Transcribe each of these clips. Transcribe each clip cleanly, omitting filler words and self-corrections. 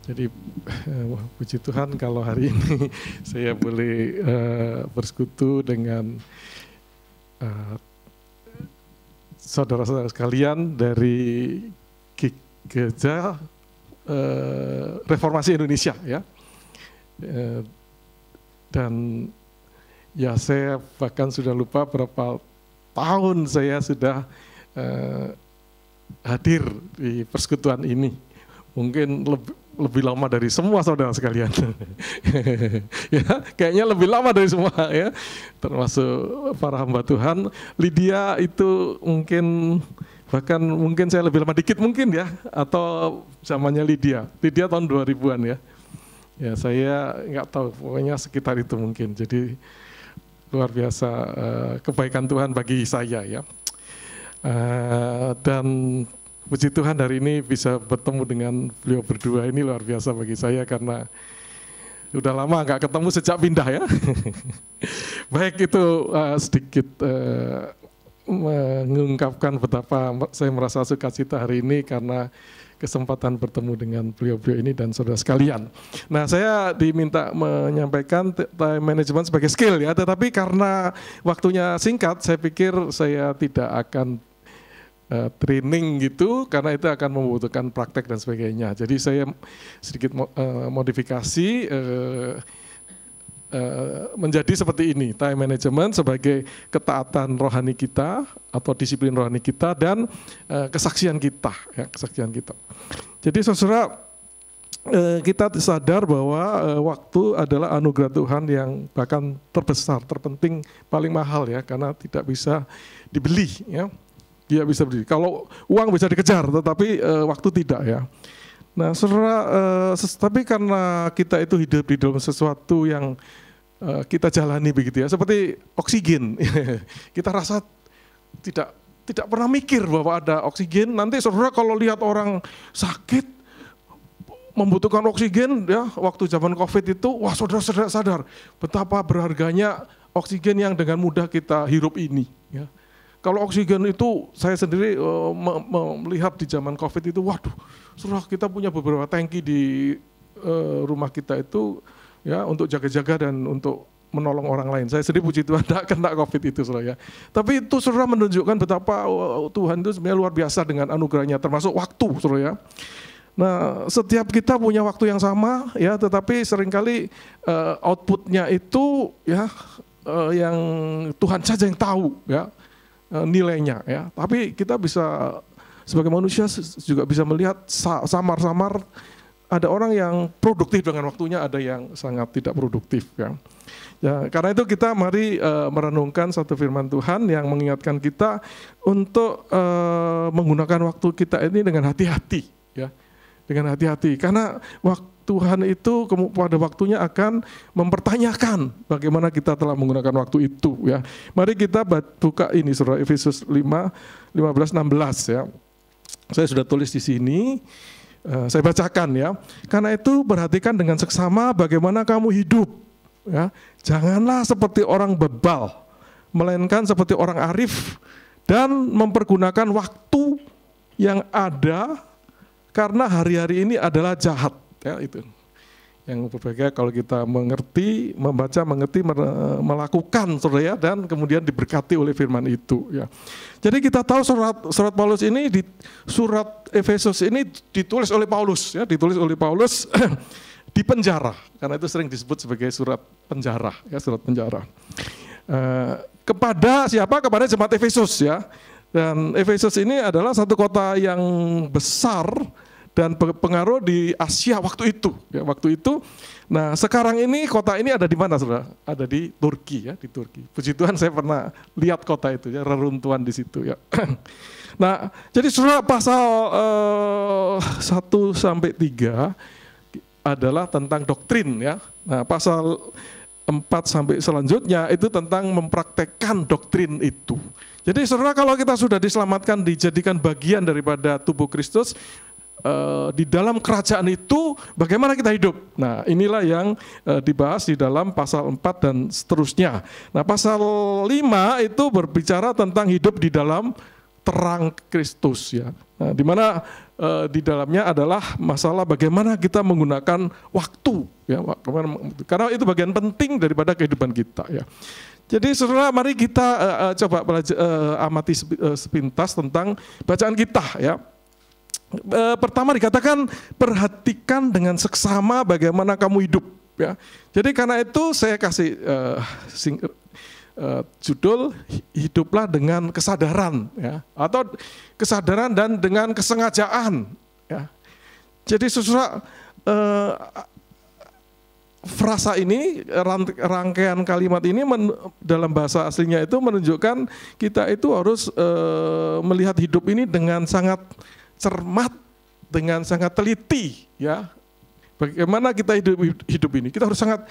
Jadi puji Tuhan kalau hari ini saya boleh bersekutu dengan saudara-saudara sekalian dari Gereja Reformasi Indonesia ya. Dan ya saya bahkan sudah lupa berapa tahun saya sudah hadir di persekutuan ini. Mungkin lebih lama dari semua saudara sekalian. Ya, kayaknya lebih lama dari semua ya. Termasuk para hamba Tuhan. Lydia itu bahkan mungkin saya lebih lama dikit mungkin ya, atau zamannya Lydia tahun 2000-an ya. Ya saya nggak tahu, pokoknya sekitar itu mungkin. Jadi luar biasa kebaikan Tuhan bagi saya ya. Dan puji Tuhan hari ini bisa bertemu dengan beliau berdua, ini luar biasa bagi saya karena udah lama nggak ketemu sejak pindah ya. Baik, itu sedikit mengungkapkan betapa saya merasa sukacita hari ini karena kesempatan bertemu dengan beliau-beliau ini dan saudara sekalian. Nah, saya diminta menyampaikan time management sebagai skill ya, tetapi karena waktunya singkat, saya pikir saya tidak akan training gitu, karena itu akan membutuhkan praktek dan sebagainya. Jadi saya sedikit modifikasi menjadi seperti ini, time management sebagai ketaatan rohani kita atau disiplin rohani kita dan kesaksian kita, ya, kesaksian kita. Jadi saudara, kita sadar bahwa waktu adalah anugerah Tuhan yang bahkan terbesar, terpenting, paling mahal ya, karena tidak bisa dibeli ya. Dia bisa berdiri. Kalau uang bisa dikejar, tetapi waktu tidak ya. Nah, saudara, tapi karena kita itu hidup di dalam sesuatu yang kita jalani begitu ya, seperti oksigen. Kita rasa tidak pernah mikir bahwa ada oksigen. Nanti saudara kalau lihat orang sakit membutuhkan oksigen ya, waktu zaman COVID itu, wah saudara sadar betapa berharganya oksigen yang dengan mudah kita hirup ini ya. Kalau oksigen itu saya sendiri melihat di zaman COVID itu, waduh, surah kita punya beberapa tangki di rumah kita itu ya untuk jaga-jaga dan untuk menolong orang lain. Saya sendiri puji Tuhan tidak kena COVID itu, saudara ya. Tapi itu saudara menunjukkan betapa Tuhan itu sebenarnya luar biasa dengan anugerahnya, termasuk waktu, saudara ya. Nah, setiap kita punya waktu yang sama ya, tetapi seringkali outputnya itu ya yang Tuhan saja yang tahu ya. Nilainya ya, tapi kita bisa sebagai manusia juga bisa melihat samar-samar ada orang yang produktif dengan waktunya, ada yang sangat tidak produktif ya. Ya, karena itu kita mari merenungkan satu firman Tuhan yang mengingatkan kita untuk menggunakan waktu kita ini dengan hati-hati ya, dengan hati-hati karena Tuhan itu pada waktunya akan mempertanyakan bagaimana kita telah menggunakan waktu itu ya. Mari kita buka ini surah Efesus 5:15-16 ya. Saya sudah tulis di sini, saya bacakan ya. Karena itu perhatikan dengan seksama bagaimana kamu hidup ya. Janganlah seperti orang bebal, melainkan seperti orang arif dan mempergunakan waktu yang ada karena hari-hari ini adalah jahat. Ya, itu yang berbahagia kalau kita mengerti, membaca, mengerti, melakukan, saudara ya, dan kemudian diberkati oleh firman itu ya. Jadi kita tahu surat Paulus ini surat Efesus ini ditulis oleh Paulus ya, ditulis oleh Paulus di penjara, karena itu sering disebut sebagai surat penjara ya, surat penjara. Kepada siapa? Kepada jemaat Efesus ya. Dan Efesus ini adalah satu kota yang besar dan pengaruh di Asia waktu itu. Ya, waktu itu. Nah, sekarang ini kota ini ada di mana, saudara? Ada di Turki ya, di Turki. Puji Tuhan saya pernah lihat kota itu ya, reruntuhan di situ ya. Nah, jadi saudara pasal 1-3 adalah tentang doktrin ya. Nah, pasal 4 sampai selanjutnya itu tentang mempraktekkan doktrin itu. Jadi saudara, kalau kita sudah diselamatkan, dijadikan bagian daripada tubuh Kristus, di dalam kerajaan itu bagaimana kita hidup. Nah, inilah yang dibahas di dalam pasal 4 dan seterusnya. Nah, pasal 5 itu berbicara tentang hidup di dalam terang Kristus ya. Nah, di mana di dalamnya adalah masalah bagaimana kita menggunakan waktu, ya, karena itu bagian penting daripada kehidupan kita, ya. Jadi saudara, mari kita coba amati sepintas tentang bacaan kita, ya. Pertama dikatakan perhatikan dengan seksama bagaimana kamu hidup, ya. Jadi karena itu saya kasih judul hiduplah dengan kesadaran, ya, atau kesadaran dan dengan kesengajaan, ya. Jadi saudara, frasa ini, rangkaian kalimat ini dalam bahasa aslinya itu menunjukkan kita itu harus melihat hidup ini dengan sangat cermat, dengan sangat teliti, ya. Bagaimana kita hidup ini, kita harus sangat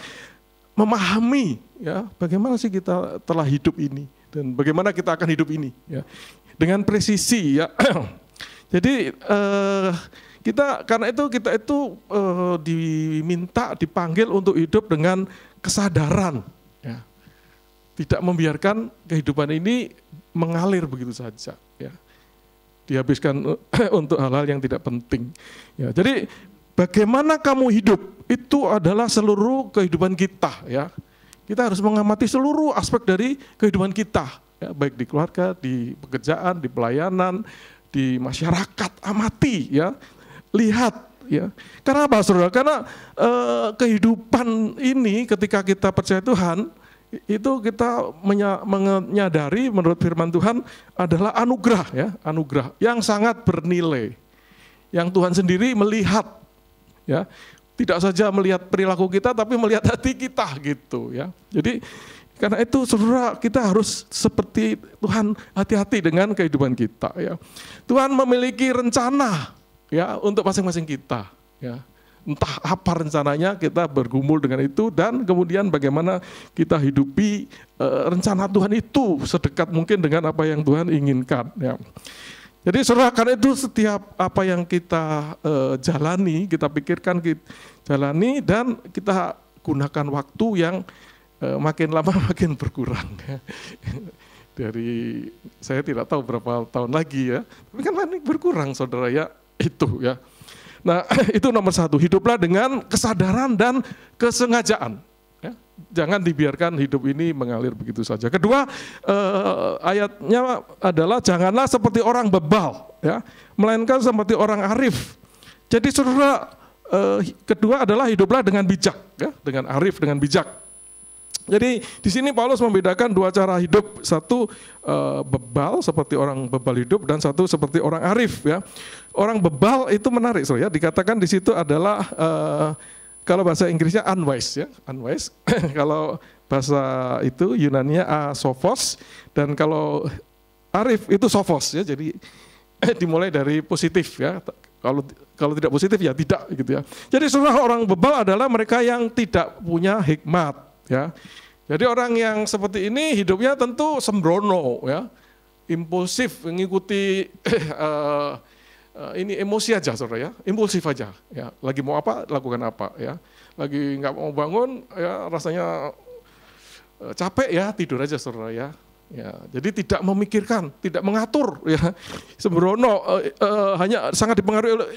memahami, ya, bagaimana sih kita telah hidup ini dan bagaimana kita akan hidup ini, ya, dengan presisi, ya. Jadi karena itu kita diminta, dipanggil untuk hidup dengan kesadaran, ya. Tidak membiarkan kehidupan ini mengalir begitu saja, ya. Dihabiskan untuk hal-hal yang tidak penting, ya. Jadi bagaimana kamu hidup itu adalah seluruh kehidupan kita, ya. Kita harus mengamati seluruh aspek dari kehidupan kita, ya, baik di keluarga, di pekerjaan, di pelayanan, di masyarakat. Amati, ya, lihat, ya. Karena apa, saudara? Karena kehidupan ini ketika kita percaya Tuhan, itu kita menyadari menurut firman Tuhan adalah anugerah, ya, anugerah yang sangat bernilai, yang Tuhan sendiri melihat, ya, tidak saja melihat perilaku kita, tapi melihat hati kita, gitu, ya. Jadi karena itu saudara, kita harus seperti Tuhan, hati-hati dengan kehidupan kita, ya. Tuhan memiliki rencana, ya, untuk masing-masing kita, ya. Entah apa rencananya, kita bergumul dengan itu, dan kemudian bagaimana kita hidupi rencana Tuhan itu sedekat mungkin dengan apa yang Tuhan inginkan, ya. Jadi saudara, karena itu setiap apa yang kita jalani, kita pikirkan, kita jalani, dan kita gunakan waktu yang makin lama makin berkurang. Dari saya tidak tahu berapa tahun lagi, ya, tapi kan berkurang, saudara, ya, itu, ya. Nah, itu nomor satu, hiduplah dengan kesadaran dan kesengajaan. Jangan dibiarkan hidup ini mengalir begitu saja. Kedua, ayatnya adalah janganlah seperti orang bebal, ya, melainkan seperti orang arif. Jadi saudara, kedua adalah hiduplah dengan bijak, ya, dengan arif, dengan bijak. Jadi di sini Paulus membedakan dua cara hidup, satu bebal seperti orang bebal hidup, dan satu seperti orang arif, ya. Orang bebal itu menarik, saudara, ya, dikatakan di situ adalah kalau bahasa Inggrisnya unwise, ya, unwise. Kalau bahasa itu Yunaninya asophos, dan kalau arif itu sophos, ya. Jadi dimulai dari positif, ya. Kalau tidak positif ya tidak, gitu, ya. Jadi saudara, orang bebal adalah mereka yang tidak punya hikmat, ya. Jadi orang yang seperti ini hidupnya tentu sembrono, ya, impulsif, mengikuti ini emosi aja, saudara, ya, impulsif aja, ya, lagi mau apa lakukan apa, ya, lagi nggak mau bangun, ya, rasanya capek, ya, tidur aja, saudara, ya, ya. Jadi tidak memikirkan, tidak mengatur, ya, sembrono, hanya sangat dipengaruhi oleh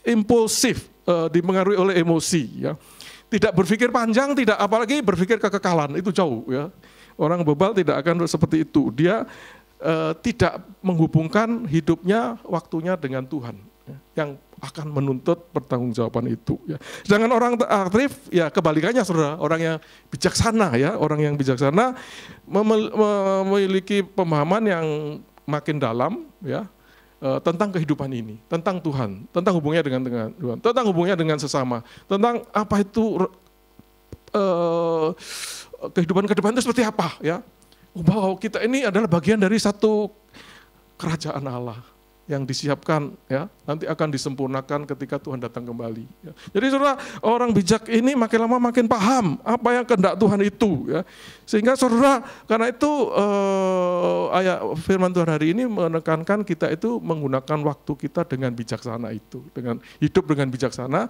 impulsif, dipengaruhi oleh emosi, ya, tidak berpikir panjang, tidak, apalagi berpikir kekekalan, itu jauh, ya. Orang bebal tidak akan seperti itu, dia tidak menghubungkan hidupnya, waktunya dengan Tuhan, ya, yang akan menuntut pertanggungjawaban itu, ya. Sedangkan orang arif, ya, kebalikannya, saudara, orang yang bijaksana, ya, orang yang bijaksana memiliki pemahaman yang makin dalam, ya, tentang kehidupan ini, tentang Tuhan, tentang hubungannya dengan Tuhan, tentang hubungannya dengan sesama, tentang apa itu kehidupan ke depan itu seperti apa, ya. Bahwa kita ini adalah bagian dari satu kerajaan Allah yang disiapkan, ya, nanti akan disempurnakan ketika Tuhan datang kembali, ya. Jadi saudara, orang bijak ini makin lama makin paham apa yang kehendak Tuhan itu, ya. Sehingga saudara, karena itu ayat firman Tuhan hari ini menekankan kita itu menggunakan waktu kita dengan bijaksana itu, dengan hidup dengan bijaksana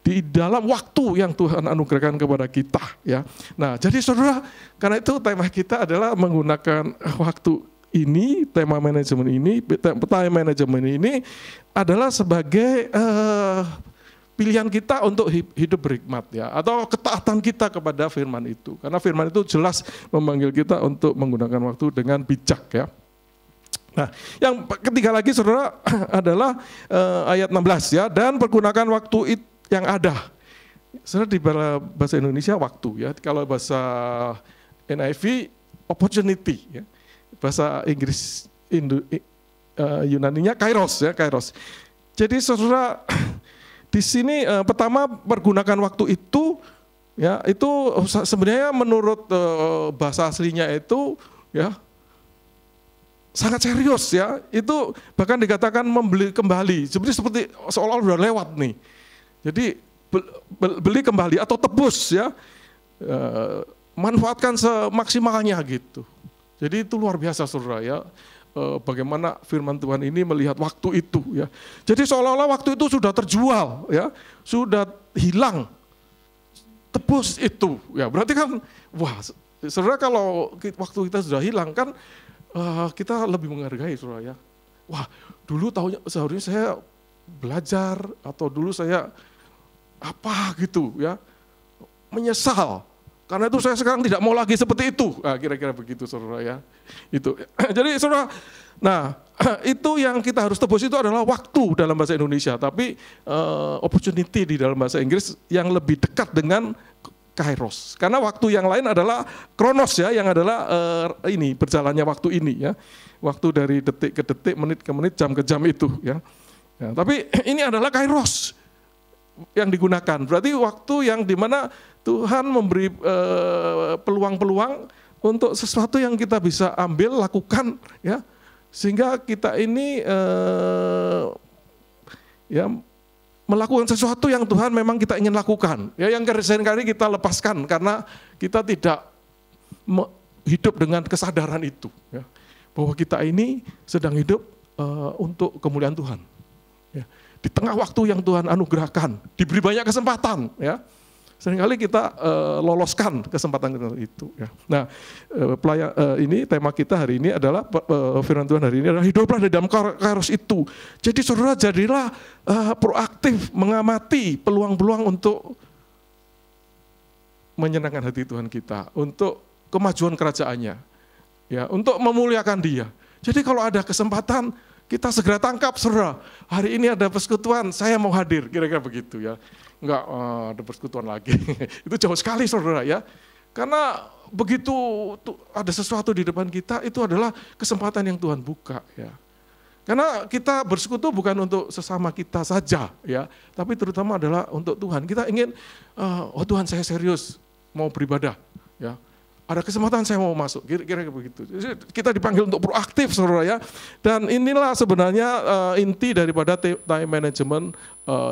di dalam waktu yang Tuhan anugerahkan kepada kita, ya. Nah, jadi saudara, karena itu tema kita adalah menggunakan waktu ini, time management ini adalah sebagai pilihan kita untuk hidup berhikmat ya, atau ketaatan kita kepada firman itu. Karena firman itu jelas memanggil kita untuk menggunakan waktu dengan bijak ya. Nah, yang ketiga lagi saudara adalah ayat 16 ya, dan pergunakan waktu yang ada. Saudara, di bahasa Indonesia waktu ya, kalau bahasa NIV opportunity ya. Bahasa Inggris Yunaninya kairos ya, kairos. Jadi saudara, di sini pertama pergunakan waktu itu ya, itu sebenarnya menurut bahasa aslinya itu ya sangat serius ya. Itu bahkan dikatakan membeli kembali, seperti seolah-olah sudah lewat nih. Jadi beli kembali atau tebus ya, manfaatkan semaksimalnya gitu. Jadi itu luar biasa saudara ya, bagaimana firman Tuhan ini melihat waktu itu ya. Jadi seolah-olah waktu itu sudah terjual ya, sudah hilang, tebus itu ya. Berarti kan wah saudara, kalau waktu kita sudah hilang kan kita lebih menghargai saudara ya. Wah dulu tahunya seharusnya saya belajar, atau dulu saya apa gitu ya, menyesal. Karena itu saya sekarang tidak mau lagi seperti itu. Nah, kira-kira begitu saudara ya. Itu. Jadi saudara, nah itu yang kita harus tebus itu adalah waktu dalam bahasa Indonesia, tapi opportunity di dalam bahasa Inggris yang lebih dekat dengan kairos. Karena waktu yang lain adalah kronos ya, yang adalah ini berjalannya waktu ini ya. Waktu dari detik ke detik, menit ke menit, jam ke jam itu ya. Nah, tapi ini adalah kairos yang digunakan. Berarti waktu yang dimana Tuhan memberi peluang-peluang untuk sesuatu yang kita bisa ambil, lakukan ya, sehingga kita ini ya melakukan sesuatu yang Tuhan memang kita ingin lakukan ya, yang seringkali kita lepaskan karena kita tidak hidup dengan kesadaran itu ya, bahwa kita ini sedang hidup untuk kemuliaan Tuhan ya. Di tengah waktu yang Tuhan anugerahkan, diberi banyak kesempatan ya, seringkali kita loloskan kesempatan itu ya. Nah, ini tema kita hari ini adalah firman Tuhan hari ini adalah hiduplah di dalam kairos itu. Jadi saudara, jadilah proaktif mengamati peluang-peluang untuk menyenangkan hati Tuhan kita, untuk kemajuan kerajaannya ya, untuk memuliakan Dia. Jadi kalau ada kesempatan, kita segera tangkap saudara. Hari ini ada persekutuan, saya mau hadir, kira-kira begitu ya. Enggak ada persekutuan lagi. Itu jauh sekali saudara ya. Karena begitu ada sesuatu di depan kita, itu adalah kesempatan yang Tuhan buka ya. Karena kita bersekutu bukan untuk sesama kita saja ya, tapi terutama adalah untuk Tuhan. Kita ingin, oh Tuhan saya serius mau beribadah ya. Ada kesempatan saya mau masuk, kira-kira begitu. Kita dipanggil untuk proaktif saudara ya. Dan inilah sebenarnya inti daripada time management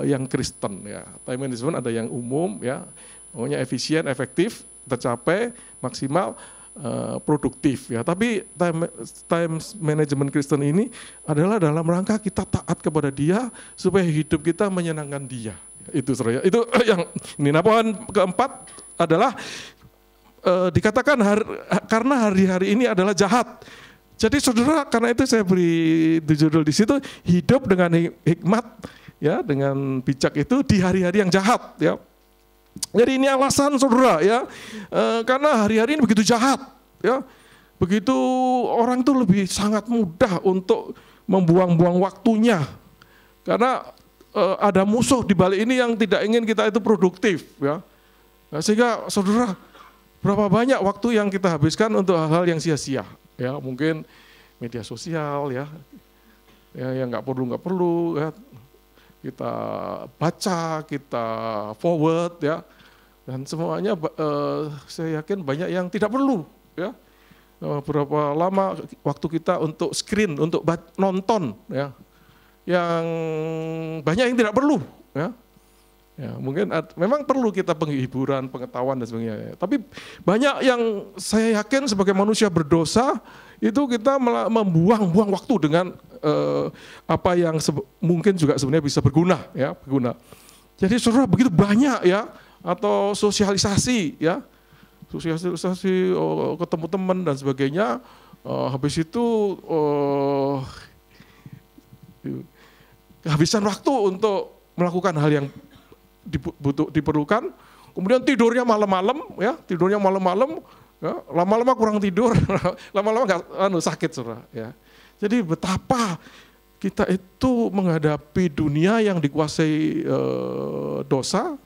yang Kristen ya. Time management ada yang umum ya, pokoknya efisien, efektif, tercapai, maksimal, produktif ya. Tapi time management Kristen ini adalah dalam rangka kita taat kepada Dia supaya hidup kita menyenangkan Dia. Itu saudara ya. Itu yang ini. Nah, poin keempat adalah dikatakan karena hari-hari ini adalah jahat. Jadi saudara, karena itu saya beri judul di situ, hidup dengan hikmat ya, dengan bijak itu di hari-hari yang jahat ya. Jadi ini alasan saudara ya, karena hari-hari ini begitu jahat ya, begitu orang tuh lebih sangat mudah untuk membuang-buang waktunya, karena ada musuh di balik ini yang tidak ingin kita itu produktif ya. Nah, sehingga saudara, berapa banyak waktu yang kita habiskan untuk hal-hal yang sia-sia ya, mungkin media sosial ya, yang nggak perlu ya, kita baca, kita forward ya, dan semuanya saya yakin banyak yang tidak perlu ya. Berapa lama waktu kita untuk screen, untuk nonton ya, yang banyak yang tidak perlu ya. Ya, mungkin memang perlu kita penghiburan, pengetahuan dan sebagainya. Tapi banyak yang saya yakin sebagai manusia berdosa itu kita membuang-buang waktu dengan apa yang mungkin juga sebenarnya bisa berguna ya, berguna. Jadi saudara, begitu banyak ya, atau sosialisasi ya, sosialisasi ketemu teman dan sebagainya, habis itu kehabisan waktu untuk melakukan hal yang diperlukan, kemudian tidurnya malam-malam, ya lama-lama kurang tidur, lama-lama nggak sakit, saudara. Ya. Jadi betapa kita itu menghadapi dunia yang dikuasai dosa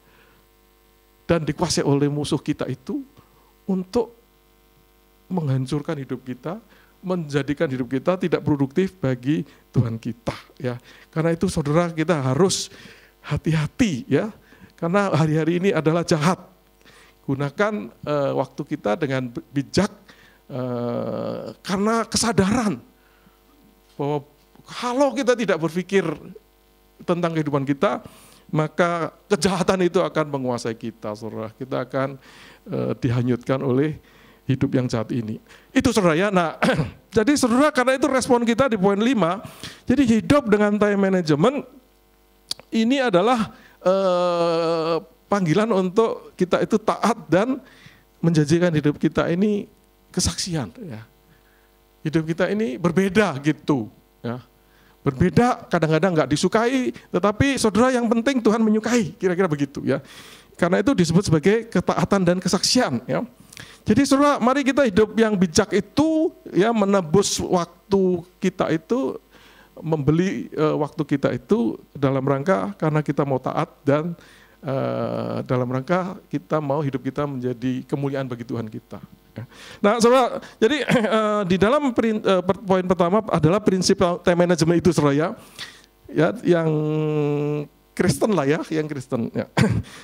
dan dikuasai oleh musuh kita itu untuk menghancurkan hidup kita, menjadikan hidup kita tidak produktif bagi Tuhan kita. Ya, karena itu saudara kita harus hati-hati ya, karena hari-hari ini adalah jahat. Gunakan waktu kita dengan bijak karena kesadaran bahwa kalau kita tidak berpikir tentang kehidupan kita, maka kejahatan itu akan menguasai kita, saudara. Kita akan dihanyutkan oleh hidup yang jahat ini. Itu saudara ya. Nah, jadi saudara, karena itu respon kita di poin 5, jadi hidup dengan time management ini adalah panggilan untuk kita itu taat dan menjanjikan hidup kita ini kesaksian. Ya. Hidup kita ini berbeda gitu. Ya. Berbeda, kadang-kadang nggak disukai, tetapi saudara yang penting Tuhan menyukai, kira-kira begitu ya. Karena itu disebut sebagai ketaatan dan kesaksian. Ya. Jadi saudara, mari kita hidup yang bijak itu, ya, menebus waktu kita itu, membeli waktu kita itu dalam rangka karena kita mau taat dan dalam rangka kita mau hidup kita menjadi kemuliaan bagi Tuhan kita. Nah, saudara, jadi di dalam poin pertama adalah prinsip time management itu, saudara ya, yang Kristen lah ya, yang Kristen. Ya.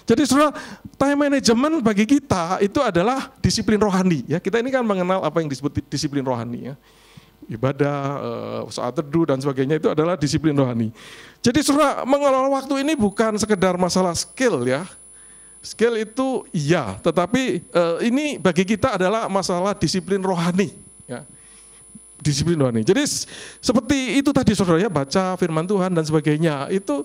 Jadi saudara, time management bagi kita itu adalah disiplin rohani. Ya, kita ini kan mengenal apa yang disebut disiplin rohani ya. Ibadah, saat teduh dan sebagainya itu adalah disiplin rohani. Jadi saudara, mengelola waktu ini bukan sekedar masalah skill ya. Skill itu iya, tetapi ini bagi kita adalah masalah disiplin rohani. Ya. Disiplin rohani. Jadi seperti itu tadi saudara ya, baca firman Tuhan dan sebagainya, itu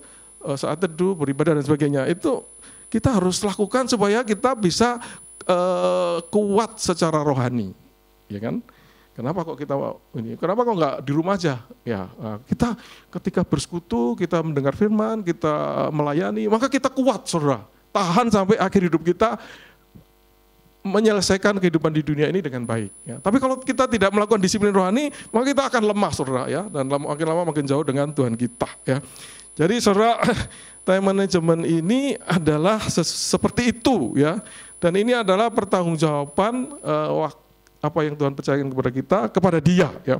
saat teduh, beribadah dan sebagainya, itu kita harus lakukan supaya kita bisa kuat secara rohani. Ya kan? Kenapa kok kita ini? Kenapa kok nggak di rumah aja? Ya, kita ketika bersekutu, kita mendengar firman, kita melayani, maka kita kuat, saudara. Tahan sampai akhir hidup kita, menyelesaikan kehidupan di dunia ini dengan baik. Ya. Tapi kalau kita tidak melakukan disiplin rohani, maka kita akan lemah, saudara, ya, dan makin lama makin jauh dengan Tuhan kita. Ya. Jadi, saudara, time management ini adalah seperti itu, ya, dan ini adalah pertanggungjawaban apa yang Tuhan percayakan kepada kita, kepada Dia. Ya.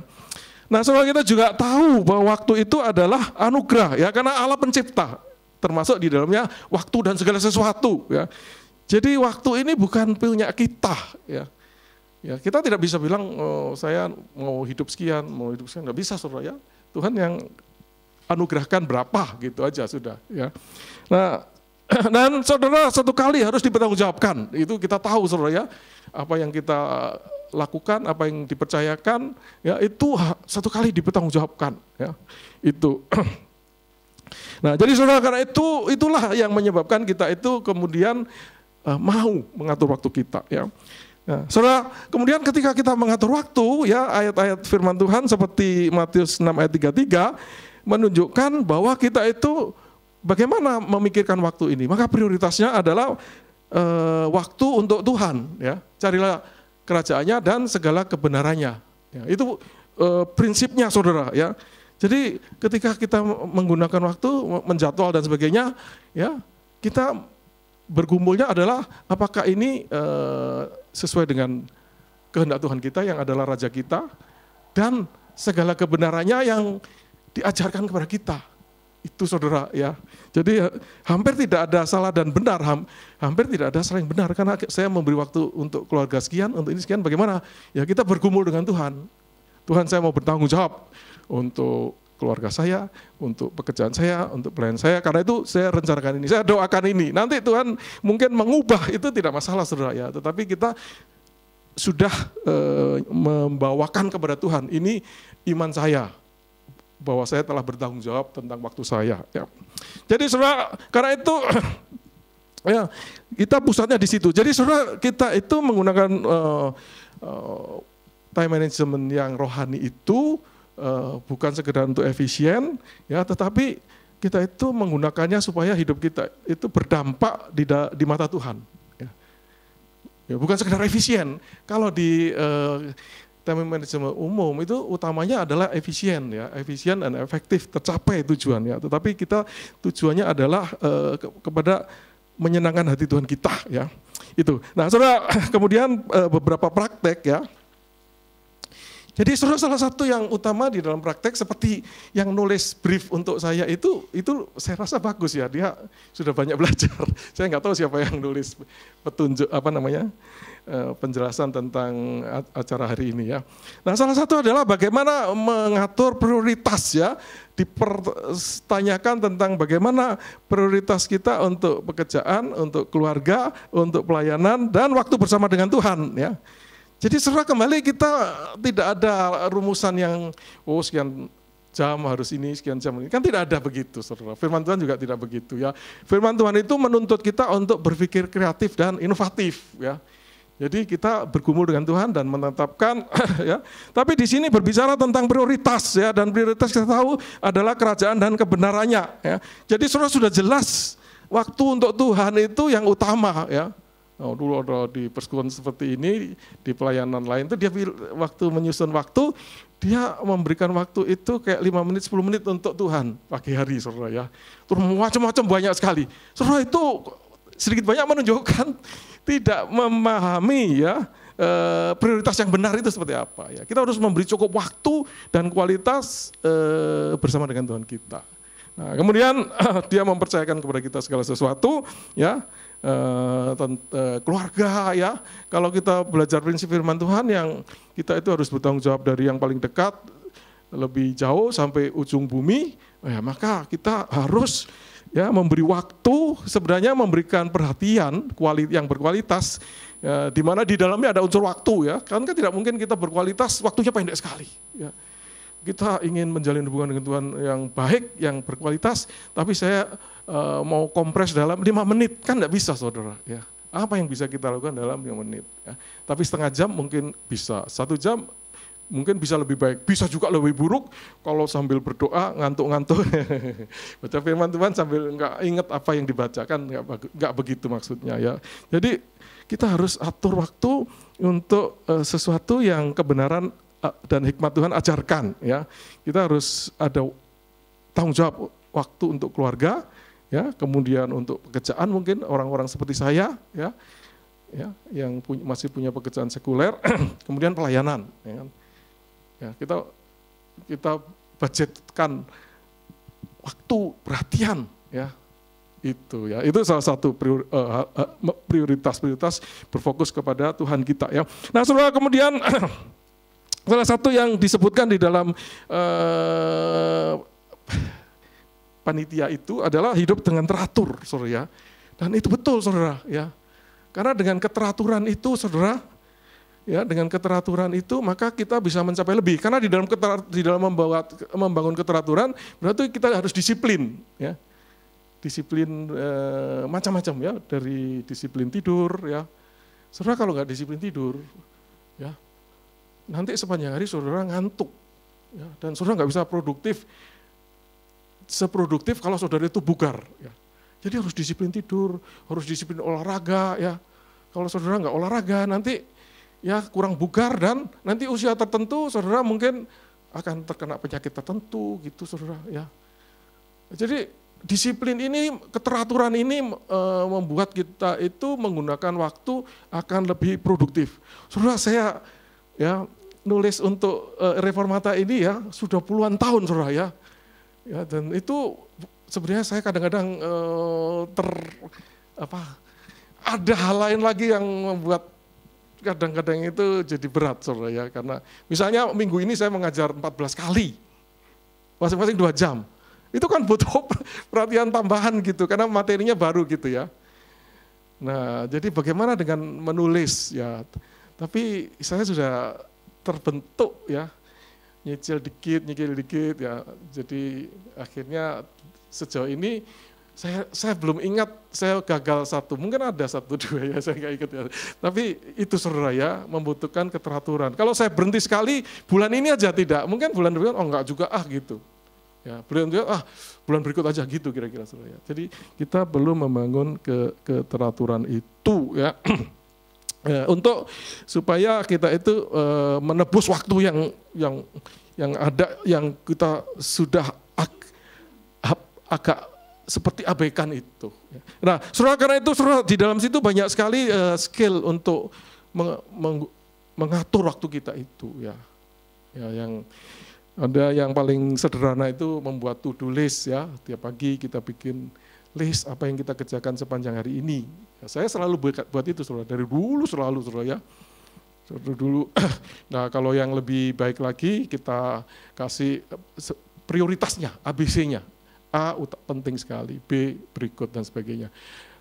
Nah, saudara, kita juga tahu bahwa waktu itu adalah anugerah, ya, karena Allah pencipta. Termasuk di dalamnya waktu dan segala sesuatu. Ya. Jadi waktu ini bukan punya kita. Ya. Ya, kita tidak bisa bilang saya mau hidup sekian, nggak bisa, saudara ya. Tuhan yang anugerahkan berapa gitu aja sudah. Ya. Nah, dan saudara satu kali harus dipertanggungjawabkan. Itu kita tahu, saudara ya. Apa yang kita lakukan, apa yang dipercayakan, ya itu satu kali dipertanggungjawabkan. Ya. Itu. Nah, jadi saudara, karena itulah yang menyebabkan kita itu kemudian mau mengatur waktu kita. Ya. Nah, saudara, kemudian ketika kita mengatur waktu, ya, ayat-ayat firman Tuhan seperti Matius 6 ayat 33 menunjukkan bahwa kita itu bagaimana memikirkan waktu ini. Maka prioritasnya adalah waktu untuk Tuhan. Ya. Carilah kerajaannya dan segala kebenarannya. Ya, itu prinsipnya, saudara. Ya. Jadi ketika kita menggunakan waktu, menjadwal dan sebagainya, ya, kita bergumulnya adalah apakah ini sesuai dengan kehendak Tuhan kita yang adalah Raja kita dan segala kebenarannya yang diajarkan kepada kita. Itu, saudara, ya. Jadi hampir tidak ada salah dan benar, hampir tidak ada salah yang benar, karena saya memberi waktu untuk keluarga sekian, untuk ini sekian, bagaimana? Ya, kita bergumul dengan Tuhan. Tuhan, saya mau bertanggung jawab untuk keluarga saya, untuk pekerjaan saya, untuk pelayanan saya, karena itu saya rencanakan ini, saya doakan ini. Nanti Tuhan mungkin mengubah, itu tidak masalah, saudara ya. Tetapi kita sudah membawakan kepada Tuhan, ini iman saya, bahwa saya telah bertanggung jawab tentang waktu saya. Ya. Jadi saudara, karena itu ya, kita pusatnya di situ. Jadi saudara, kita itu menggunakan time management yang rohani itu bukan sekedar untuk efisien, ya, tetapi kita itu menggunakannya supaya hidup kita itu berdampak di mata Tuhan. Ya, bukan sekedar efisien. Kalau di time management umum itu utamanya adalah efisien, ya, efisien dan efektif, tercapai tujuannya. Tetapi kita tujuannya adalah kepada menyenangkan hati Tuhan kita, ya. Itu. Nah, saudara, kemudian beberapa praktek, ya. Jadi salah satu yang utama di dalam praktek seperti yang nulis brief untuk saya itu saya rasa bagus, ya, dia sudah banyak belajar. Saya nggak tahu siapa yang nulis petunjuk penjelasan tentang acara hari ini, ya. Nah, salah satu adalah bagaimana mengatur prioritas, ya, dipertanyakan tentang bagaimana prioritas kita untuk pekerjaan, untuk keluarga, untuk pelayanan dan waktu bersama dengan Tuhan, ya. Jadi saudara, kembali kita tidak ada rumusan yang sekian jam harus ini, sekian jam ini. Kan tidak ada begitu, saudara. Firman Tuhan juga tidak begitu, ya. Firman Tuhan itu menuntut kita untuk berpikir kreatif dan inovatif, ya. Jadi kita bergumul dengan Tuhan dan menetapkan, ya. Tapi di sini berbicara tentang prioritas, ya, dan prioritas kita tahu adalah kerajaan dan kebenarannya, ya. Jadi saudara, sudah jelas waktu untuk Tuhan itu yang utama, ya. Nah, dulu ada di persekutuan seperti ini, di pelayanan lain itu dia waktu menyusun waktu, dia memberikan waktu itu kayak 5 menit, 10 menit untuk Tuhan pagi hari, saudara, ya. Terus macam-macam banyak sekali. Saudara, itu sedikit banyak menunjukkan tidak memahami, ya, prioritas yang benar itu seperti apa, ya. Kita harus memberi cukup waktu dan kualitas bersama dengan Tuhan kita. Nah, kemudian dia mempercayakan kepada kita segala sesuatu, ya. Keluarga, ya, kalau kita belajar prinsip firman Tuhan yang kita itu harus bertanggung jawab dari yang paling dekat lebih jauh sampai ujung bumi, ya, maka kita harus, ya, memberi waktu, sebenarnya memberikan perhatian yang berkualitas, ya, di mana di dalamnya ada unsur waktu, ya, kan tidak mungkin kita berkualitas waktunya pendek sekali, ya. Kita ingin menjalin hubungan dengan Tuhan yang baik, yang berkualitas, tapi saya mau kompres dalam 5 menit, kan tidak bisa, saudara, ya. Apa yang bisa kita lakukan dalam 5 menit, ya. Tapi setengah jam mungkin bisa, 1 jam mungkin bisa lebih baik, bisa juga lebih buruk kalau sambil berdoa ngantuk-ngantuk, baca firman Tuhan sambil nggak ingat apa yang dibacakan, nggak begitu maksudnya, ya. Jadi kita harus atur waktu untuk sesuatu yang kebenaran dan hikmat Tuhan ajarkan, ya. Kita harus ada tanggung jawab waktu untuk keluarga, ya, kemudian untuk pekerjaan mungkin orang-orang seperti saya, ya, yang masih punya pekerjaan sekuler, kemudian pelayanan, ya, ya, kita budgetkan waktu, perhatian, ya, itu salah satu prioritas berfokus kepada Tuhan kita, ya. Nah, saudara, kemudian salah satu yang disebutkan di dalam panitia itu adalah hidup dengan teratur, saudara, ya. Dan itu betul, saudara, ya. Karena dengan keteraturan itu, saudara, ya, dengan keteraturan itu maka kita bisa mencapai lebih. Karena di dalam membangun keteraturan berarti kita harus disiplin, ya. Disiplin macam-macam, ya, dari disiplin tidur, ya. Saudara, kalau nggak disiplin tidur, ya, nanti sepanjang hari saudara ngantuk, ya, dan saudara nggak bisa seproduktif kalau saudara itu bugar, ya. Jadi harus disiplin tidur, harus disiplin olahraga, ya. Kalau saudara nggak olahraga nanti, ya, kurang bugar dan nanti usia tertentu saudara mungkin akan terkena penyakit tertentu, gitu, saudara, ya. Jadi disiplin ini, keteraturan ini membuat kita itu menggunakan waktu akan lebih produktif. Saudara, saya, ya, nulis untuk Reformata ini, ya, sudah puluhan tahun, saudara, ya. Ya, dan itu sebenarnya saya kadang-kadang ada hal lain lagi yang membuat kadang-kadang itu jadi berat, saudara, ya, karena misalnya minggu ini saya mengajar 14 kali, masing-masing 2 jam. Itu kan butuh perhatian tambahan gitu, karena materinya baru gitu, ya. Nah, jadi bagaimana dengan menulis, ya. Tapi saya sudah terbentuk, ya, nyicil dikit, ya. Jadi akhirnya sejauh ini Saya belum ingat saya gagal satu, mungkin ada satu dua ya saya nggak ikut ya. Tapi itu saudara ya membutuhkan keteraturan. Kalau saya berhenti sekali bulan ini aja tidak, mungkin bulan berikutnya enggak juga gitu. Ya bulan berikut aja gitu kira-kira saudara ya. Jadi kita belum membangun keteraturan itu ya. Untuk supaya kita itu menebus waktu yang ada yang kita sudah agak seperti abaikan itu. Nah, saudara, karena itu saudara, di dalam situ banyak sekali skill untuk mengatur waktu kita itu ya. Yang ada yang paling sederhana itu membuat to-do list ya. Tiap pagi kita bikin list apa yang kita kerjakan sepanjang hari ini. Ya, saya selalu buat itu saudara, dari dulu selalu saudara ya. Dulu. Nah, kalau yang lebih baik lagi kita kasih prioritasnya, ABC-nya. A penting sekali, B berikut dan sebagainya.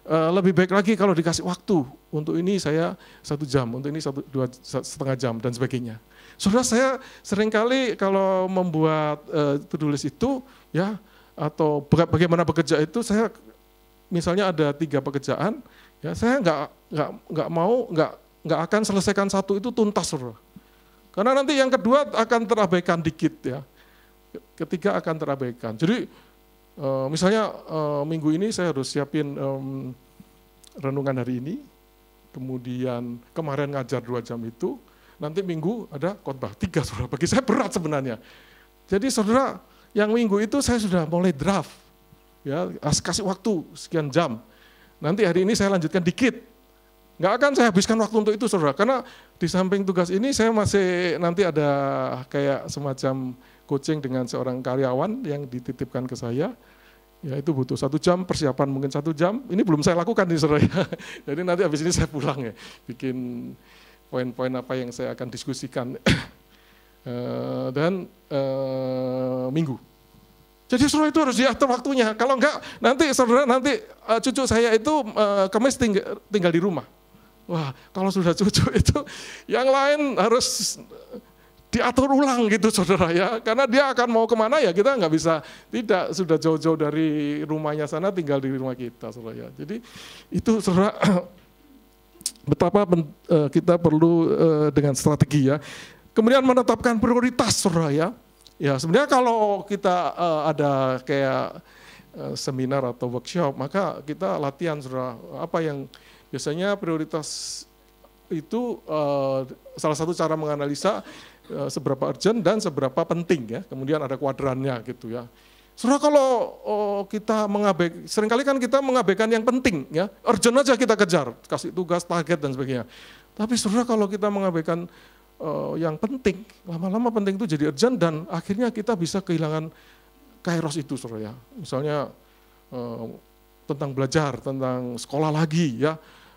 Lebih baik lagi kalau dikasih waktu, untuk ini saya 1 jam, untuk ini 2,5 jam dan sebagainya. Saudara, saya seringkali kalau membuat to-do list itu ya, atau bagaimana bekerja itu, saya misalnya ada 3 pekerjaan, ya saya nggak akan selesaikan satu itu tuntas, saudara. Karena nanti yang kedua akan terabaikan dikit ya, ketiga akan terabaikan. Jadi misalnya minggu ini saya harus siapin renungan hari ini, kemudian kemarin ngajar 2 jam itu, nanti minggu ada khotbah 3 saudara. Bagi saya berat sebenarnya. Jadi saudara, yang minggu itu saya sudah mulai draft, ya kasih waktu sekian jam. Nanti hari ini saya lanjutkan dikit. Nggak akan saya habiskan waktu untuk itu saudara, karena di samping tugas ini saya masih nanti ada kayak semacam coaching dengan seorang karyawan yang dititipkan ke saya. Ya itu butuh 1 jam, persiapan mungkin 1 jam. Ini belum saya lakukan nih saudara. Jadi nanti habis ini saya pulang ya, bikin poin-poin apa yang saya akan diskusikan. Dan minggu. Jadi saudara itu harus diatur waktunya. Kalau enggak, nanti saudara cucu saya itu Kamis tinggal di rumah. Wah, kalau sudah cucu itu yang lain harus diatur ulang gitu saudara ya, karena dia akan mau kemana ya kita nggak bisa, tidak, sudah jauh-jauh dari rumahnya sana tinggal di rumah kita saudara ya. Jadi itu saudara betapa kita perlu dengan strategi ya. Kemudian menetapkan prioritas saudara ya. Ya sebenarnya kalau kita ada kayak seminar atau workshop, maka kita latihan saudara, apa yang biasanya prioritas itu salah satu cara menganalisa seberapa urgent dan seberapa penting ya. Kemudian ada kuadrannya gitu ya. Saudara, kalau kita mengabaikan, seringkali kan kita mengabaikan yang penting ya. Urgent aja kita kejar, kasih tugas, target dan sebagainya. Tapi saudara, kalau kita mengabaikan yang penting, lama-lama penting itu jadi urgent dan akhirnya kita bisa kehilangan kairos itu saudara ya. Misalnya tentang belajar, tentang sekolah lagi ya.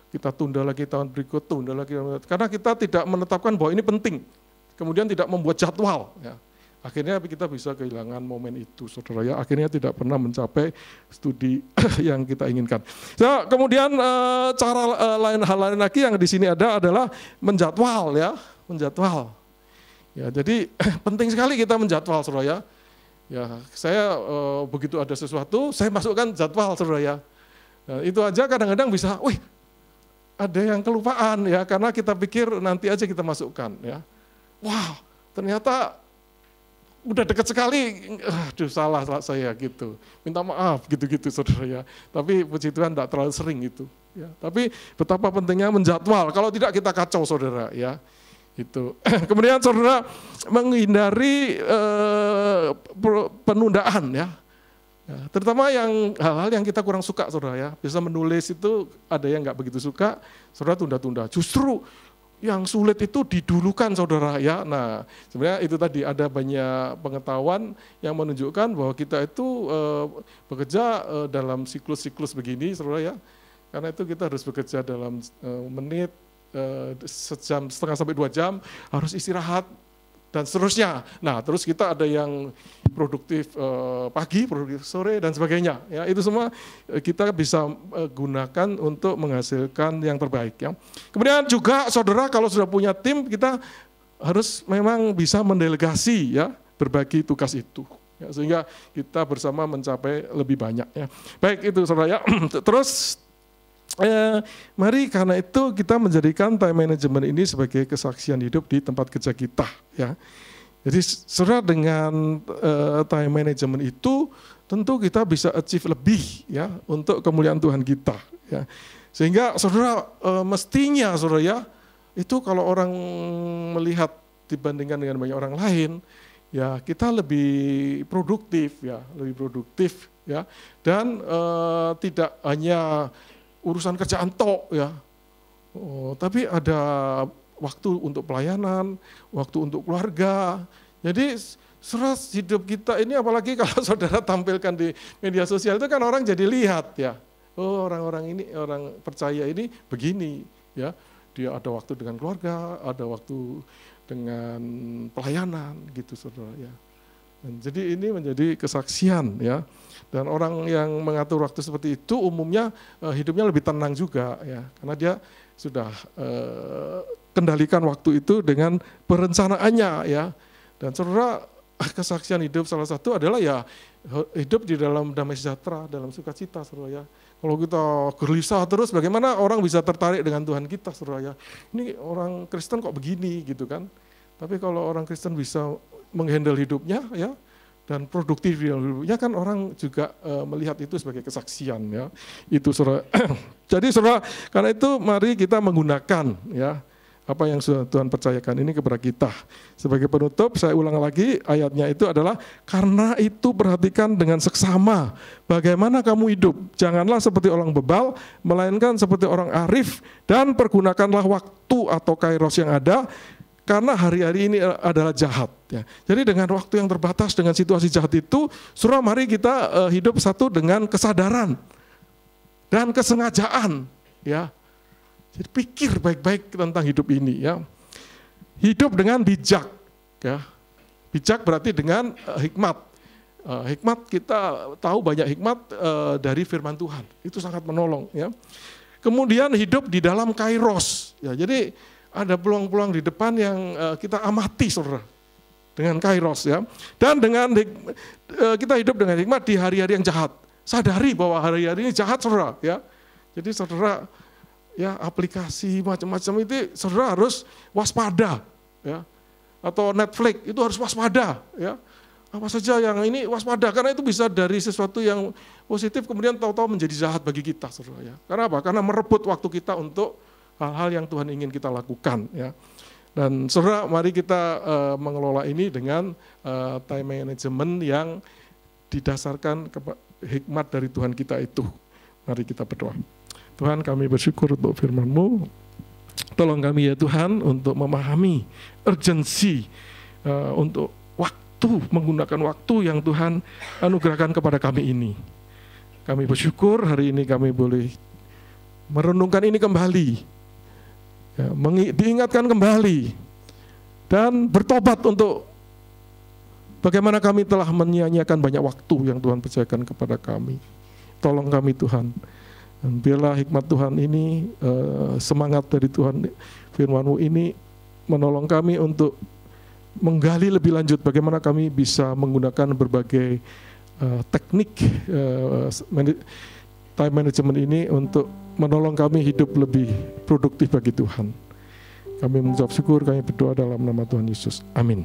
Kita tunda lagi tahun berikut, tunda lagi, karena kita tidak menetapkan bahwa ini penting. Kemudian tidak membuat jadwal. Ya. Akhirnya kita bisa kehilangan momen itu, saudara ya. Akhirnya tidak pernah mencapai studi yang kita inginkan. Nah, kemudian cara hal lain lagi yang di sini ada adalah menjadwal ya, menjadwal. Ya, jadi penting sekali kita menjadwal, saudara ya. Ya, saya begitu ada sesuatu, saya masukkan jadwal, saudara ya. Nah, itu aja kadang-kadang bisa, wih, ada yang kelupaan ya, karena kita pikir nanti aja kita masukkan ya. Wah, ternyata udah dekat sekali, aduh salah saya gitu. Minta maaf gitu-gitu saudara ya. Tapi puji Tuhan tidak terlalu sering itu. Ya. Tapi betapa pentingnya menjadwal, kalau tidak kita kacau saudara ya. Itu. Kemudian saudara menghindari penundaan ya. Ya, terutama yang hal-hal yang kita kurang suka saudara ya. Bisa menulis itu ada yang nggak begitu suka, saudara tunda-tunda. Justru yang sulit itu didulukan saudara ya. Nah sebenarnya itu tadi ada banyak pengetahuan yang menunjukkan bahwa kita itu bekerja dalam siklus-siklus begini saudara ya. Karena itu kita harus bekerja dalam menit, sejam setengah sampai 2 jam, harus istirahat dan seterusnya. Nah, terus kita ada yang produktif pagi, produktif sore dan sebagainya. Ya, itu semua kita bisa gunakan untuk menghasilkan yang terbaik. Ya. Kemudian juga, saudara, kalau sudah punya tim, kita harus memang bisa mendelegasi, ya, berbagi tugas itu. ya, sehingga kita bersama mencapai lebih banyak ya. Baik itu saudara ya. Terus mari karena itu kita menjadikan time management ini sebagai kesaksian hidup di tempat kerja kita ya. Jadi saudara dengan time management itu tentu kita bisa achieve lebih ya untuk kemuliaan Tuhan kita ya. Sehingga saudara mestinya saudara ya, itu kalau orang melihat dibandingkan dengan banyak orang lain, ya kita lebih produktif ya, dan tidak hanya urusan kerjaan tok ya, tapi ada waktu untuk pelayanan, waktu untuk keluarga. Jadi seras hidup kita ini, apalagi kalau saudara tampilkan di media sosial itu kan orang jadi lihat ya, oh orang-orang ini, orang percaya ini begini ya. Dia ada waktu dengan keluarga, ada waktu dengan pelayanan gitu saudara ya. Dan jadi ini menjadi kesaksian ya. Dan orang yang mengatur waktu seperti itu umumnya hidupnya lebih tenang juga ya. Karena dia sudah kendalikan waktu itu dengan perencanaannya ya. Dan saudara, kesaksian hidup salah satu adalah ya hidup di dalam damai sejahtera, dalam sukacita saudara ya. Kalau kita gelisah terus, bagaimana orang bisa tertarik dengan Tuhan kita, saudara ya? Ini orang Kristen kok begini, gitu kan? Tapi kalau orang Kristen bisa menghandle hidupnya, ya, dan produktif di hidupnya, kan orang juga melihat itu sebagai kesaksian, ya. Itu saudara. Jadi saudara, karena itu mari kita menggunakan, ya, apa yang sudah Tuhan percayakan ini kepada kita. Sebagai penutup, saya ulang lagi ayatnya itu adalah, karena itu perhatikan dengan seksama bagaimana kamu hidup. Janganlah seperti orang bebal, melainkan seperti orang arif, dan pergunakanlah waktu atau kairos yang ada, karena hari-hari ini adalah jahat. Ya. Jadi dengan waktu yang terbatas, dengan situasi jahat itu, saudara, mari kita hidup satu dengan kesadaran dan kesengajaan, ya. Jadi pikir baik-baik tentang hidup ini ya. Hidup dengan bijak ya. Bijak berarti dengan hikmat. Hikmat kita tahu banyak hikmat dari firman Tuhan. Itu sangat menolong ya. Kemudian hidup di dalam kairos ya. Jadi ada peluang-peluang di depan yang kita amati saudara. Dengan kairos ya. Dan dengan kita hidup dengan hikmat di hari-hari yang jahat. Sadari bahwa hari-hari ini jahat saudara ya. Jadi saudara ya aplikasi macam-macam itu saudara harus waspada ya, atau Netflix itu harus waspada ya, apa saja yang ini waspada, karena itu bisa dari sesuatu yang positif kemudian tahu-tahu menjadi jahat bagi kita saudara ya. Karena apa? Karena merebut waktu kita untuk hal-hal yang Tuhan ingin kita lakukan ya. Dan saudara, mari kita mengelola ini dengan time management yang didasarkan hikmat dari Tuhan kita itu. Mari kita berdoa. Tuhan, kami bersyukur untuk firman-Mu. Tolong kami ya Tuhan untuk memahami urgensi untuk waktu, menggunakan waktu yang Tuhan anugerahkan kepada kami ini. Kami bersyukur hari ini kami boleh merenungkan ini kembali, ya, diingatkan kembali, dan bertobat untuk bagaimana kami telah menyia-nyiakan banyak waktu yang Tuhan percayakan kepada kami. Tolong kami Tuhan. Dan biarlah hikmat Tuhan ini, semangat dari Tuhan, firman-Mu ini menolong kami untuk menggali lebih lanjut bagaimana kami bisa menggunakan berbagai teknik time management ini untuk menolong kami hidup lebih produktif bagi Tuhan. Kami mengucap syukur, kami berdoa dalam nama Tuhan Yesus. Amin.